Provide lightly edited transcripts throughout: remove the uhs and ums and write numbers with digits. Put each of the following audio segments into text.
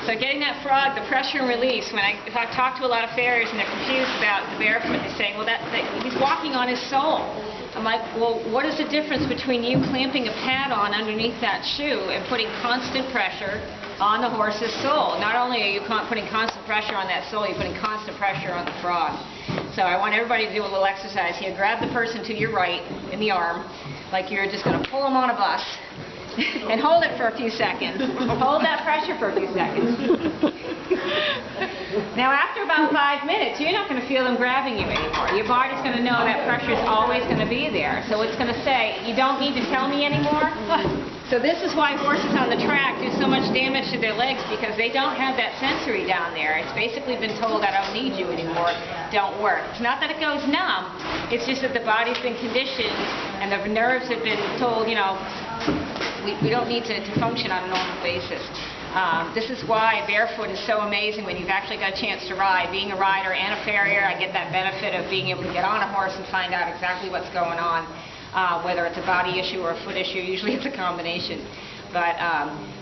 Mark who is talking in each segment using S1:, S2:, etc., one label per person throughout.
S1: So getting that frog, the pressure and release, if I talk to a lot of farriers and they're confused about the barefoot, they're saying, well, he's walking on his sole. I'm like, well, what is the difference between you clamping a pad on underneath that shoe and putting constant pressure on the horse's sole? Not only are you putting constant pressure on that sole, you're putting constant pressure on the frog. So I want everybody to do a little exercise here. Grab the person to your right in the arm, like you're just going to pull them on a bus. And hold it for a few seconds. Hold that pressure for a few seconds. Now after about 5 minutes, you're not going to feel them grabbing you anymore. Your body's going to know that pressure is always going to be there. So it's going to say, you don't need to tell me anymore. So this is why horses on the track do so much damage to their legs, because they don't have that sensory down there. It's basically been told, I don't need you anymore, don't work. It's not that it goes numb, it's just that the body's been conditioned and the nerves have been told, you know, we don't need to function on a normal basis. This is why barefoot is so amazing when you've actually got a chance to ride. Being a rider and a farrier, I get that benefit of being able to get on a horse and find out exactly what's going on, whether it's a body issue or a foot issue. Usually it's a combination. But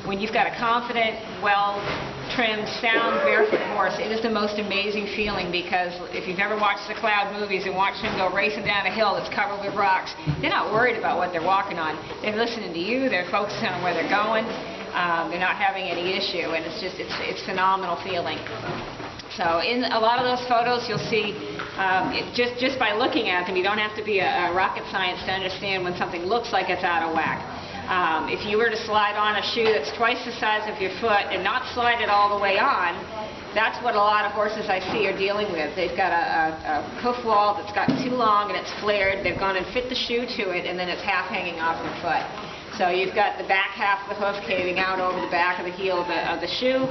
S1: when you've got a confident, well-trimmed, sound barefoot horse, it is the most amazing feeling, because if you've ever watched the Cloud movies and watched them go racing down a hill that's covered with rocks, they're not worried about what they're walking on. They're listening to you, they're focusing on where they're going, they're not having any issue, and it's phenomenal feeling. So in a lot of those photos you'll see, just by looking at them, you don't have to be a rocket science to understand when something looks like it's out of whack. If you were to slide on a shoe that's twice the size of your foot and not slide it all the way on, that's what a lot of horses I see are dealing with. They've got a hoof wall that's gotten too long and it's flared. They've gone and fit the shoe to it, and then it's half hanging off their foot. So you've got the back half of the hoof caving out over the back of the heel of the shoe.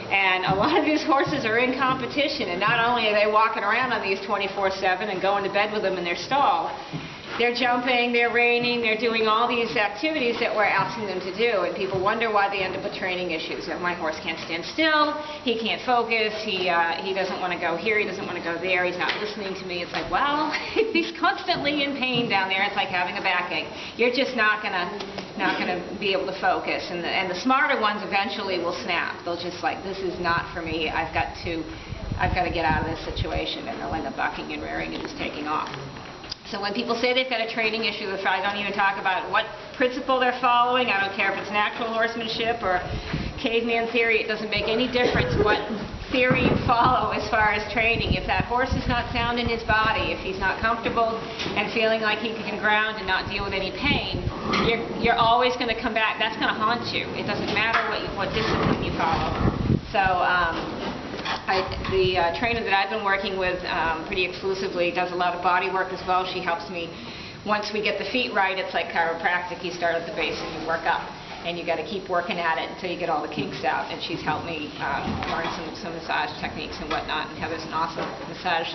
S1: And a lot of these horses are in competition, and not only are they walking around on these 24/7 and going to bed with them in their stall, they're jumping, they're reining, they're doing all these activities that we're asking them to do, and people wonder why they end up with training issues. My horse can't stand still, he can't focus, he doesn't want to go here, he doesn't want to go there, he's not listening to me. It's like, well, he's constantly in pain down there. It's like having a backache. You're just not gonna be able to focus, and the smarter ones eventually will snap. They'll just like, this is not for me. I've got to get out of this situation, and they'll end up bucking and rearing and just taking off. So when people say they've got a training issue, I don't even talk about what principle they're following. I don't care if it's natural horsemanship or caveman theory. It doesn't make any difference what theory you follow as far as training. If that horse is not sound in his body, if he's not comfortable and feeling like he can ground and not deal with any pain, you're always going to come back. That's going to haunt you. It doesn't matter what discipline you follow. So the trainer that I've been working with pretty exclusively does a lot of body work as well. She helps me. Once we get the feet right, it's like chiropractic. You start at the base and you work up, and you got to keep working at it until you get all the kinks out. And she's helped me learn some massage techniques and whatnot. And Heather's an awesome massage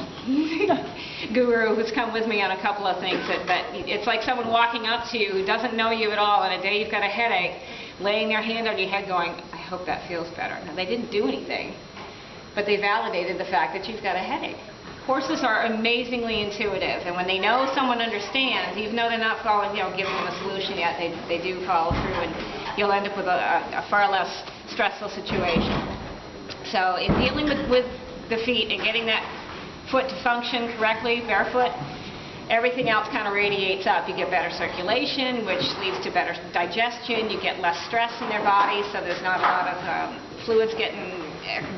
S1: guru who's come with me on a couple of things. But it's like someone walking up to you who doesn't know you at all, and a day you've got a headache, laying their hand on your head going, I hope that feels better. Now, they didn't do anything, but they validated the fact that you've got a headache. Horses are amazingly intuitive, and when they know someone understands, even though they're not following, giving them a solution yet, they do follow through, and you'll end up with a far less stressful situation. So in dealing with the feet and getting that foot to function correctly, barefoot, everything else kind of radiates up. You get better circulation, which leads to better digestion. You get less stress in their body, so there's not a lot of fluids getting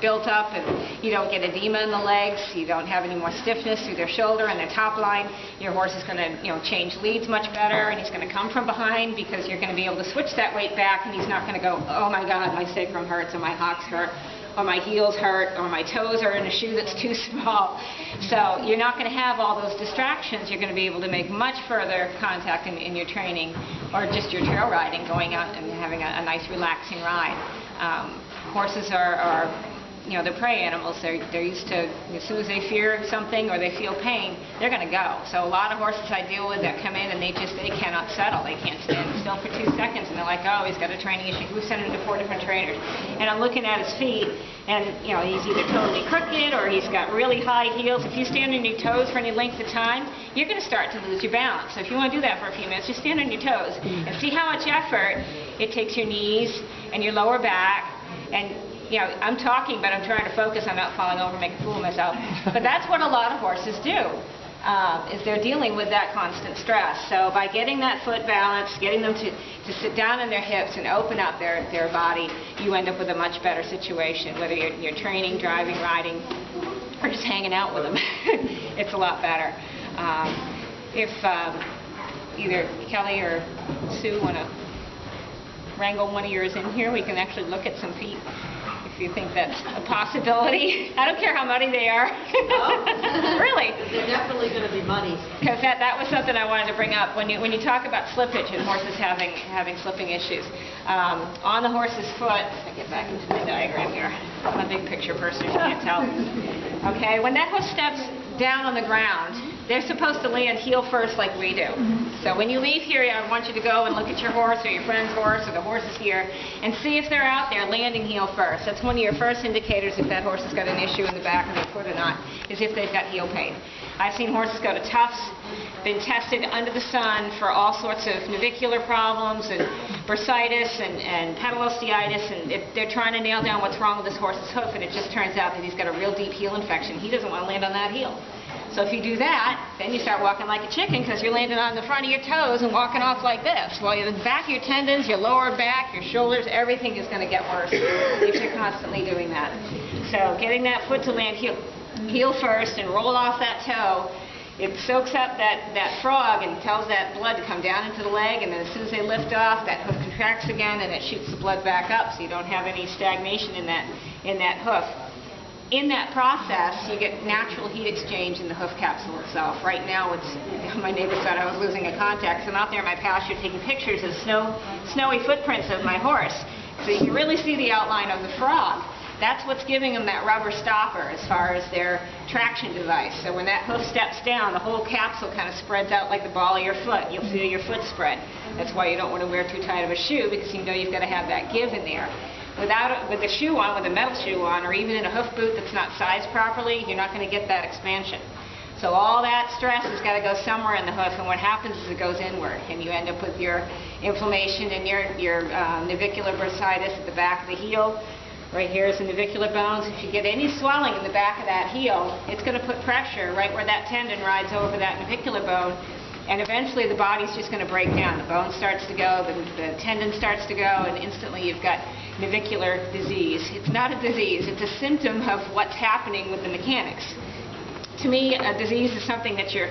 S1: built up, and you don't get edema in the legs. You don't have any more stiffness through their shoulder and their top line. Your horse is going to change leads much better, and he's going to come from behind because you're going to be able to switch that weight back, and he's not going to go, oh my God, my sacrum hurts, or my hocks hurt, or my heels hurt, or my toes are in a shoe that's too small. So you're not going to have all those distractions. You're going to be able to make much further contact in your training, or just your trail riding, going out and having a nice relaxing ride. Horses are they're prey animals. They're used to, as soon as they fear something or they feel pain, they're going to go. So a lot of horses I deal with that come in and they cannot settle. They can't stand still for 2 seconds, and they're like, oh, he's got a training issue. We've sent him to 4 different trainers. And I'm looking at his feet, and he's either totally crooked or he's got really high heels. If you stand on your toes for any length of time, you're going to start to lose your balance. So if you want to do that for a few minutes, just stand on your toes and see how much effort It takes your knees and your lower back, and you know, I'm talking, but I'm trying to focus on not falling over and make a fool of myself. But that's what a lot of horses do, is they're dealing with that constant stress. So by getting that foot balanced, getting them to sit down on their hips and open up their body, you end up with a much better situation, whether you're training, driving, riding, or just hanging out with them. It's a lot better. If either Kelly or Sue want to wrangle one of yours in here, we can actually look at some feet if you think that's a possibility. I don't care how muddy they are.
S2: Oh.
S1: Really.
S2: They're definitely going to be muddy.
S1: Because that was something I wanted to bring up. When you talk about slippage and horses having slipping issues, on the horse's foot, let me get back into the diagram here. I'm a big picture person, you can't tell. Okay, when that hoof steps down on the ground, they're supposed to land heel first like we do. So when you leave here, I want you to go and look at your horse or your friend's horse or the horses here and see if they're out there landing heel first. That's one of your first indicators if that horse has got an issue in the back of their foot or not, is if they've got heel pain. I've seen horses go to toughs, been tested under the sun for all sorts of navicular problems and bursitis and pedalosteitis, and they're trying to nail down what's wrong with this horse's hoof, and it just turns out that he's got a real deep heel infection. He doesn't want to land on that heel. So if you do that, then you start walking like a chicken because you're landing on the front of your toes and walking off like this. Well, the back of your tendons, your lower back, your shoulders, everything is going to get worse if you're constantly doing that. So getting that foot to land heel first and roll off that toe, it soaks up that frog and tells that blood to come down into the leg, and then as soon as they lift off, that hoof contracts again and it shoots the blood back up so you don't have any stagnation in that hoof. In that process, you get natural heat exchange in the hoof capsule itself. Right now, my neighbor thought I was losing a contact, so I'm out there in my pasture taking pictures of snowy footprints of my horse. So you can really see the outline of the frog. That's what's giving them that rubber stopper as far as their traction device. So when that hoof steps down, the whole capsule kind of spreads out like the ball of your foot. You'll feel your foot spread. That's why you don't want to wear too tight of a shoe, because you know you've got to have that give in there. With a shoe on, with a metal shoe on, or even in a hoof boot that's not sized properly, you're not going to get that expansion. So all that stress has got to go somewhere in the hoof, and what happens is it goes inward, and you end up with your inflammation and your navicular bursitis at the back of the heel. Right here is the navicular bones. If you get any swelling in the back of that heel, it's going to put pressure right where that tendon rides over that navicular bone, and eventually the body's just going to break down. The bone starts to go, the tendon starts to go, and instantly you've got navicular disease. It's not a disease, it's a symptom of what's happening with the mechanics. To me, a disease is something that you're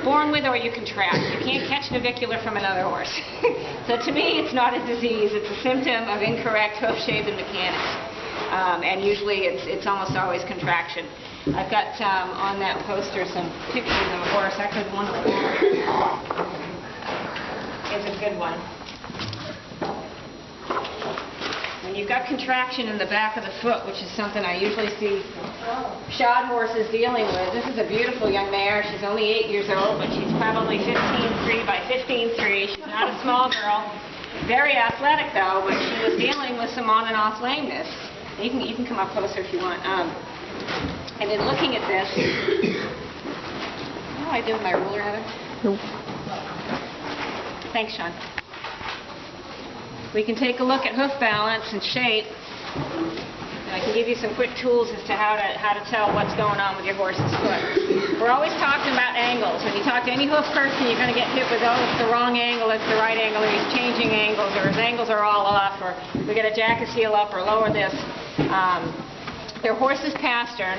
S1: born with or you contract. You can't catch navicular from another horse. So to me, it's not a disease, it's a symptom of incorrect hoof shape and mechanics. And usually it's almost always contraction. I've got on that poster some pictures of a horse. Actually, the one on the wall is a good one. When you've got contraction in the back of the foot, which is something I usually see shod horses dealing with. This is a beautiful young mare. She's only 8 years old, but she's probably 15'3" by 15'3". She's not a small girl. Very athletic, though, but she was dealing with some on and off lameness. You can come up closer if you want. And in looking at this, what do I do with my ruler, Heather?
S3: Nope.
S1: Thanks, Sean. We can take a look at hoof balance and shape, and I can give you some quick tools as to how to tell what's going on with your horse's foot. We're always talking about angles. When you talk to any hoof person, you're going to get hit with, oh, it's the wrong angle, it's the right angle, or he's changing angles, or his angles are all off, or we got to jack his heel up or lower this. Their horse's pastern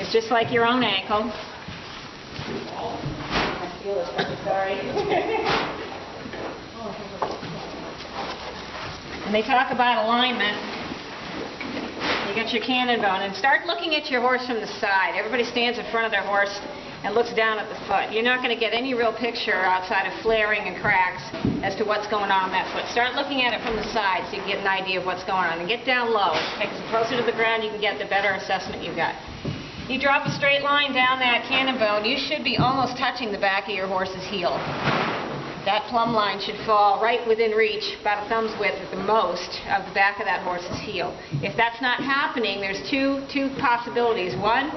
S1: is just like your own ankle. My heel is really sorry. And they talk about alignment. You got your cannon bone, and start looking at your horse from the side. Everybody stands in front of their horse and looks down at the foot. You're not going to get any real picture outside of flaring and cracks as to what's going on that foot. Start looking at it from the side so you can get an idea of what's going on. And get down low. Because the closer to the ground you can get, the better assessment you've got. You drop a straight line down that cannon bone, you should be almost touching the back of your horse's heel. That plumb line should fall right within reach, about a thumb's width at the most, of the back of that horse's heel. If that's not happening, there's two possibilities. One,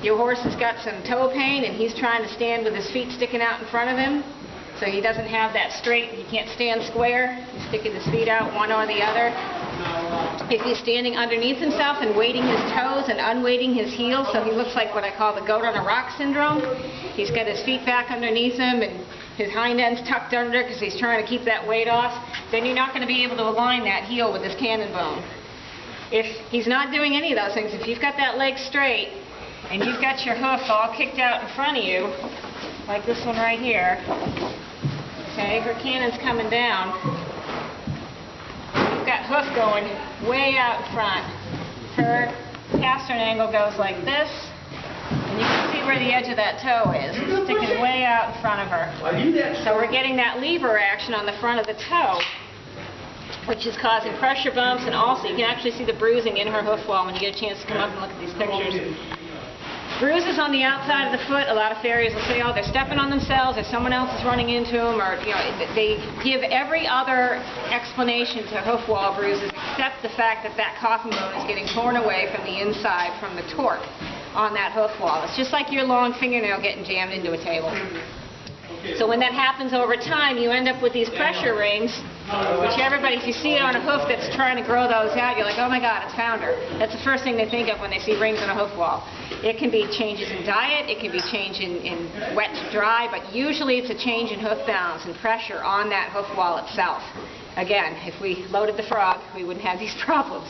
S1: your horse has got some toe pain and he's trying to stand with his feet sticking out in front of him. So he doesn't have that straight, he can't stand square. He's sticking his feet out one or the other. If he's standing underneath himself and weighting his toes and unweighting his heels, so he looks like what I call the goat on a rock syndrome. He's got his feet back underneath him and his hind end's tucked under because he's trying to keep that weight off, then you're not going to be able to align that heel with his cannon bone. If he's not doing any of those things, if you've got that leg straight and you've got your hoof all kicked out in front of you, like this one right here, okay, her cannon's coming down, you've got hoof going way out in front. Her pastern angle goes like this, and you can see where the edge of that toe is. It's sticking way out in front of her. So we're getting that lever action on the front of the toe, which is causing pressure bumps, and also you can actually see the bruising in her hoof wall when you get a chance to come up and look at these pictures. Bruises on the outside of the foot, a lot of farriers will say, oh, they're stepping on themselves, or someone else is running into them, or they give every other explanation to hoof wall bruises except the fact that that coffin bone is getting torn away from the inside from the torque on that hoof wall. It's just like your long fingernail getting jammed into a table. So when that happens over time, you end up with these pressure rings, which everybody, if you see it on a hoof that's trying to grow those out, you're like, oh my God, it's found her. That's the first thing they think of when they see rings on a hoof wall. It can be changes in diet, it can be change in wet to dry, but usually it's a change in hoof balance and pressure on that hoof wall itself. Again, if we loaded the frog, we wouldn't have these problems.